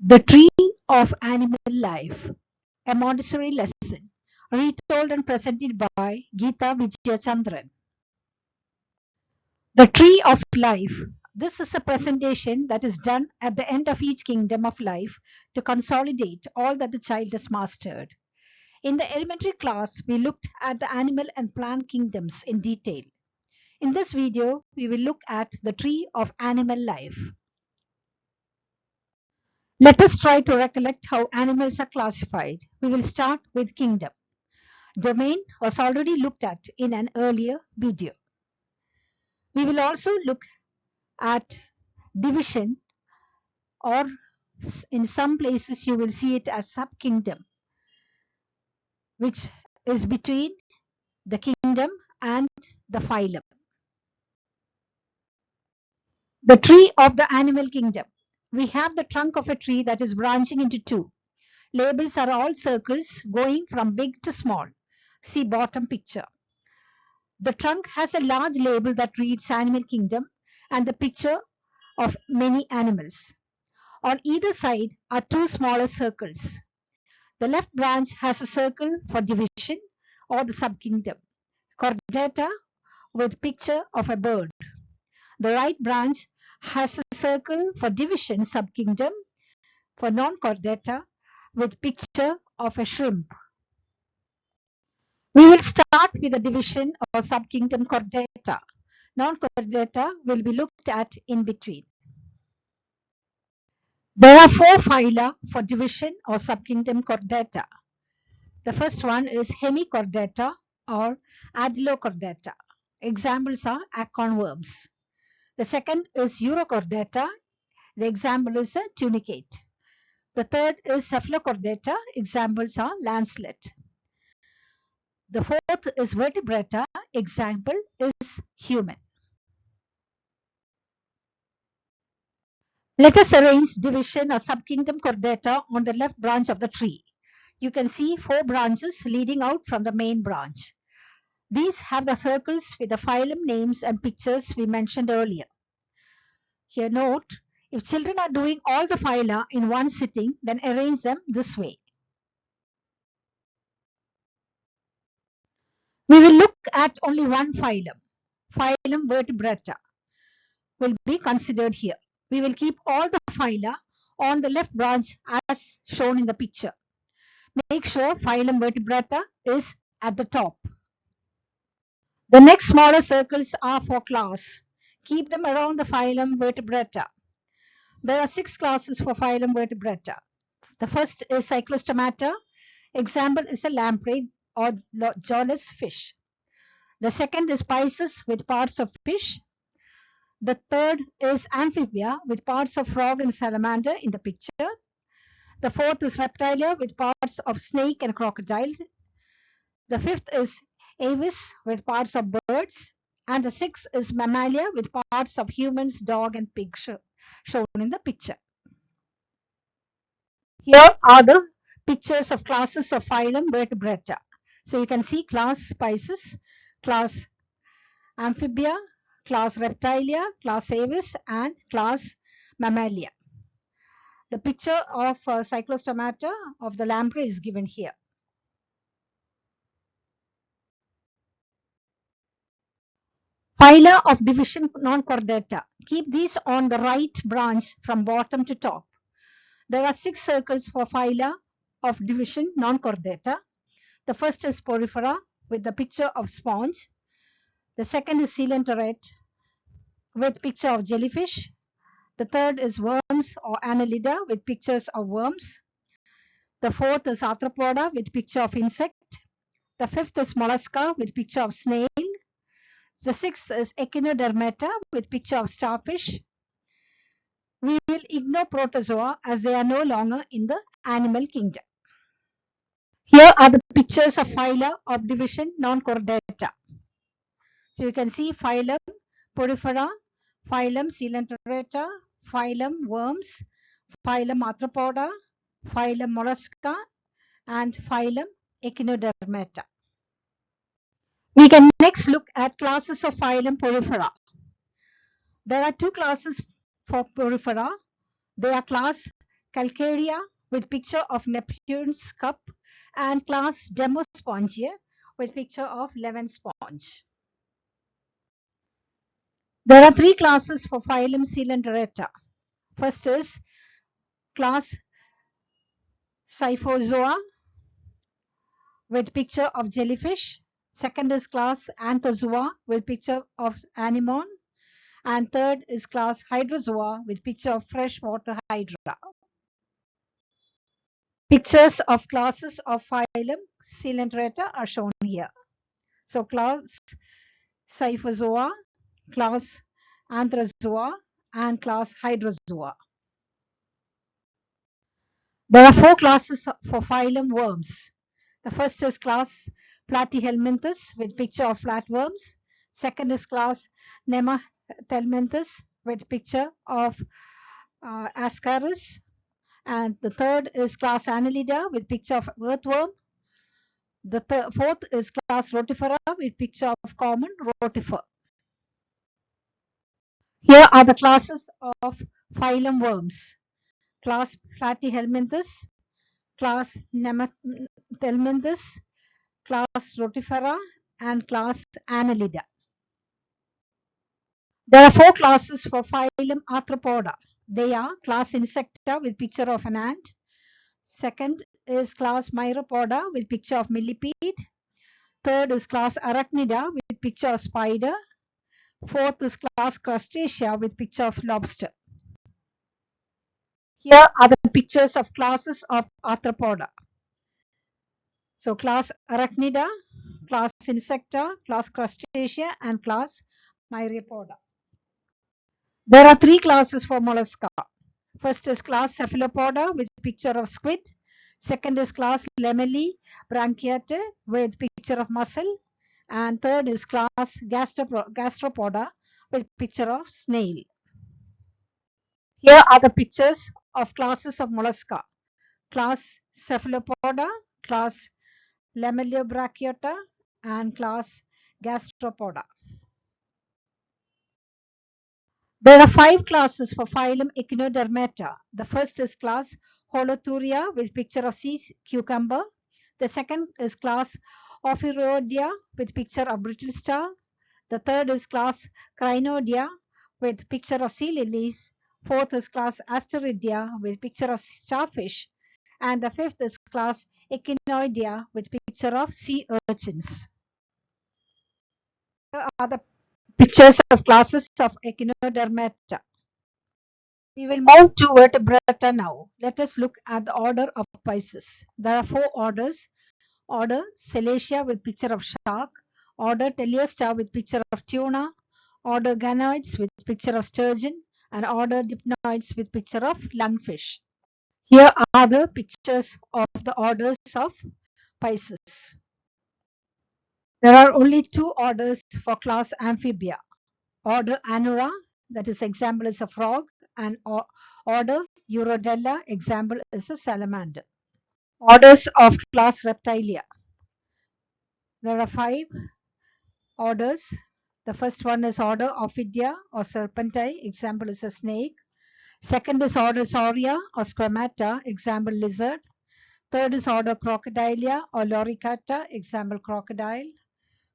The Tree of Animal Life, a Montessori lesson, retold and presented by Geeta Vijayachandran. The Tree of Life. This is a presentation that is done at the end of each kingdom of life to consolidate all that the child has mastered. In the elementary class, we looked at the animal and plant kingdoms in detail. In this video, we will look at the Tree of Animal Life. Let us try to recollect how animals are classified. We will start with kingdom. Domain was already looked at in an earlier video. We will also look at division, or in some places you will see it as subkingdom, which is between the kingdom and the phylum. The tree of the animal kingdom. We have the trunk of a tree that is branching into two. Labels are all circles going from big to small. See bottom picture. The trunk has a large label that reads Animal Kingdom and the picture of many animals. On either side are two smaller circles. The left branch has a circle for division or the subkingdom, chordata with picture of a bird. The right branch has a circle for division subkingdom for non-chordata with picture of a shrimp. We will start with the division or subkingdom chordata. Non-chordata will be looked at in between. There are four phyla for division or subkingdom chordata. The first one is hemichordata or adelochordata. Examples are acorn worms. The second is urochordata. The example is a tunicate. The third is cephalochordata. Examples are lancelet. The fourth is vertebrata. Example is human. Let us arrange division or subkingdom chordata on the left branch of the tree. You can see four branches leading out from the main branch. These have the circles with the phylum names and pictures we mentioned earlier. Here note, if children are doing all the phyla in one sitting, then arrange them this way. We will look at only one phylum. Phylum vertebrata will be considered here. We will keep all the phyla on the left branch as shown in the picture. Make sure phylum vertebrata is at the top. The next smaller circles are for class. Keep them around the phylum vertebrata. There are 6 classes for phylum vertebrata. The first is cyclostomata. Example is a lamprey or jawless fish. The second is Pisces with parts of fish. The third is amphibia with parts of frog and salamander in the picture. The fourth is reptilia with parts of snake and crocodile. The fifth is avis with parts of birds. And the sixth is mammalia with parts of humans, dog, and pig shown in the picture. Here are the pictures of classes of phylum vertebrata. So you can see class Pisces, class amphibia, class reptilia, class avis, and class mammalia. The picture of cyclostomata of the lamprey is given here. Phyla of division non-chordata. Keep these on the right branch from bottom to top. There are 6 circles for phyla of division non-chordata. The first is porifera with the picture of sponge. The second is coelenterate with picture of jellyfish. The third is worms or annelida with pictures of worms. The fourth is arthropoda with picture of insect. The fifth is mollusca with picture of snail. The sixth is echinodermata with picture of starfish. We will ignore protozoa as they are no longer in the animal kingdom. Here are the pictures of phyla of division non-chordata. So you can see phylum porifera, phylum coelenterata, phylum worms, phylum arthropoda, phylum mollusca, and phylum echinodermata. We can next look at classes of phylum porifera. There are 2 classes for porifera. They are class Calcarea with picture of Neptune's cup, and class Demospongia with picture of lemon sponge. There are three classes for phylum Coelenterata. First is class Cyphozoa with picture of jellyfish. Second is class Anthozoa with picture of anemone. And third is class Hydrozoa with picture of freshwater hydra. Pictures of classes of phylum Coelenterata are shown here. So class Cyphozoa, class Anthrozoa, and class Hydrozoa. There are four classes for phylum worms. The first is class Platyhelminthes with picture of flatworms. Second is class Nemathelminthes with picture of Ascaris. And the third is class Annelida with picture of earthworm. The fourth is class Rotifera with picture of common rotifer. Here are the classes of phylum worms. Class Platyhelminthes, class Nemathelminthes, class Rotifera, and class Annelida. There are four classes for phylum Arthropoda. They are class Insecta with picture of an ant. Second is class Myropoda with picture of millipede. Third is class Arachnida with picture of spider. Fourth is class Crustacea with picture of lobster. Here are the pictures of classes of Arthropoda. So class Arachnida, class Insecta, class Crustacea, and class Myriapoda. There are three classes for mollusca. First is class Cephalopoda with picture of squid. Second is class Lamelli branchiate with picture of mussel. And third is class Gastropoda with picture of snail. Here are the pictures of classes of mollusca. Class Cephalopoda, class Lamellobrachyota, and class Gastropoda. There are five classes for phylum Echinodermata. The first is class Holothuria with picture of sea cucumber. The second is class Ophirodia with picture of brittle star. The third is class Crinodia with picture of sea lilies. Fourth is class Asteridia with picture of starfish. And the fifth is class Echinoidea with picture of sea urchins. Here are the pictures of classes of Echinodermata. We will move to vertebrata now. Let us look at the order of Pisces. There are four orders. Order Celacia with picture of shark. Order Teleosta with picture of tuna. Order Ganoids with picture of sturgeon. And order Dipnoids with picture of lungfish. Here are the pictures of the orders of Pisces. There are only two orders for class Amphibia. Order Anura, that is example is a frog, and order Urodella, example is a salamander. Orders of class Reptilia. There are five orders. The first one is order Ophidia or Serpenti, example is a snake. Second is order Sauria or Squamata, example lizard. Third is order Crocodilia or Loricata, example crocodile.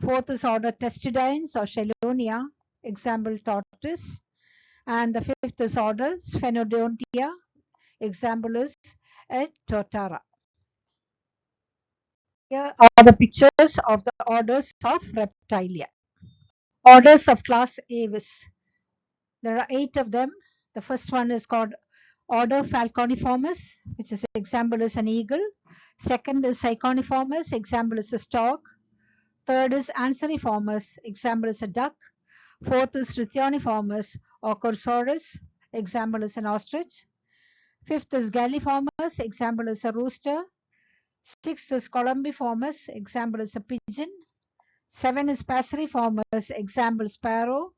Fourth is order Testudines or Chelonia, example tortoise. And the fifth is order Sphenodontia, example is a Totara. Here are the pictures of the orders of Reptilia. Orders of class Avis. There are 8 of them. The first one is called order Falconiformis, which is example is an eagle. Second is Syconiformis, example is a stork. Third is Anseriformis, example is a duck. Fourth is Ruthioniformis or Corsaurus, example is an ostrich. Fifth is Galliformis, example is a rooster. Sixth is Columbiformis, example is a pigeon. 7 is Passeriformis, example sparrow.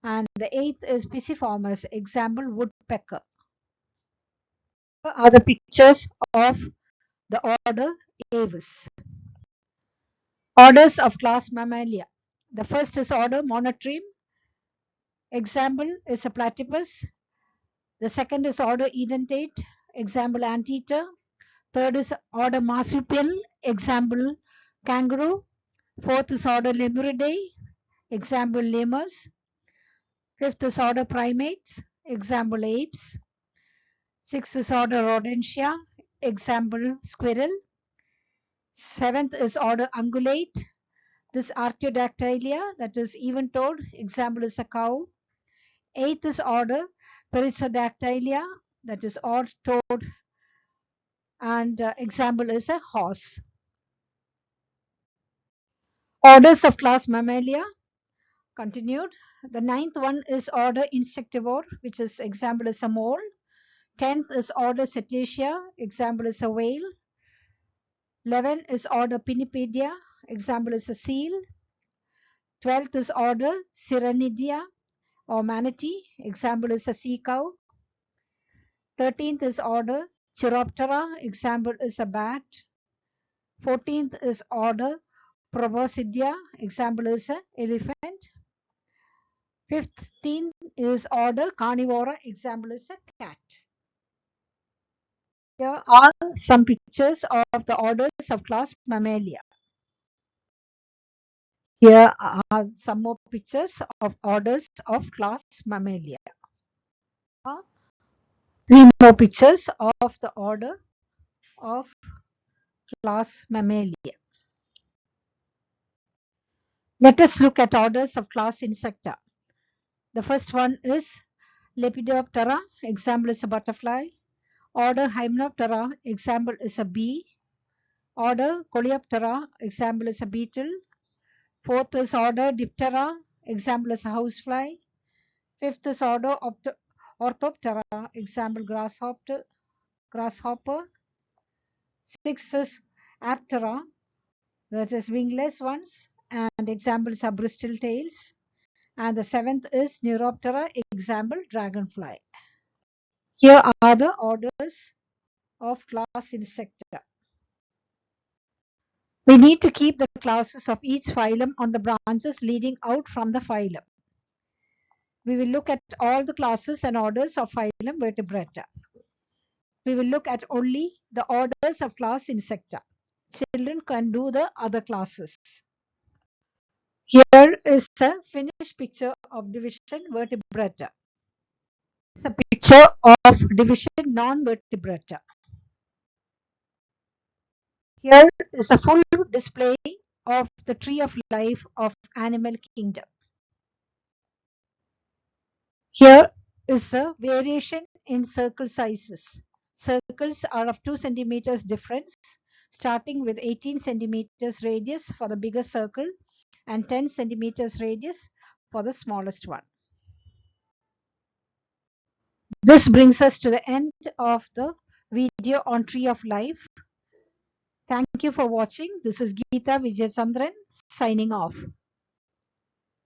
And the 8th is Pisiformis, example woodpecker. Here are the pictures of the order Avis. Orders of class Mammalia. The first is order Monotreme. Example is a platypus. The second is order Edentate. example anteater. Third is order marsupial, example kangaroo. Fourth is order lemuridae, example lemurs. Fifth is order primates, example apes. Sixth is order rodentia, example squirrel. Seventh is order ungulate. This Artiodactylia, that is even-toed, example is a cow. Eighth is order Perissodactylia, that is odd-toed, and example is a horse. Orders of class Mammalia, continued. The ninth one is order Insectivore, which is example is a mole. 10th is order Cetacea, example is a whale. 11 is order Pinnipedia, example is a seal. 12th is order Sirenidia or manatee, example is a sea cow. 13th is order Chiroptera, example is a bat. 14th is order Proboscidea, example is an elephant. 15th is order Carnivora, example is a cat. Here are some pictures of the orders of class Mammalia. Here are some more pictures of orders of class Mammalia. Three more pictures of the order of class Mammalia. Let us look at orders of class Insecta. The first one is Lepidoptera, example is a butterfly. Order Hymenoptera, example is a bee. Order Coleoptera, example is a beetle. Fourth is order Diptera, example is a housefly. Fifth is order Orthoptera, example grasshopper. Sixth is Aptera, that is wingless ones, and examples are bristle tails. And the seventh is Neuroptera, example dragonfly. Here are the orders of class Insecta. We need to keep the classes of each phylum on the branches leading out from the phylum. We will look at all the classes and orders of phylum Vertebrata. We will look at only the orders of class Insecta. Children can do the other classes. Here is a finished picture of division Vertebrata. It's a picture of division non-Vertebrata. Here is a full display of the tree of life of animal kingdom. Here is a variation in circle sizes. Circles are of 2 centimeters difference, starting with 18 centimeters radius for the biggest circle and 10 centimeters radius for the smallest one. This brings us to the end of the video on Tree of Life. Thank you for watching. This is Geeta Vijayachandran signing off.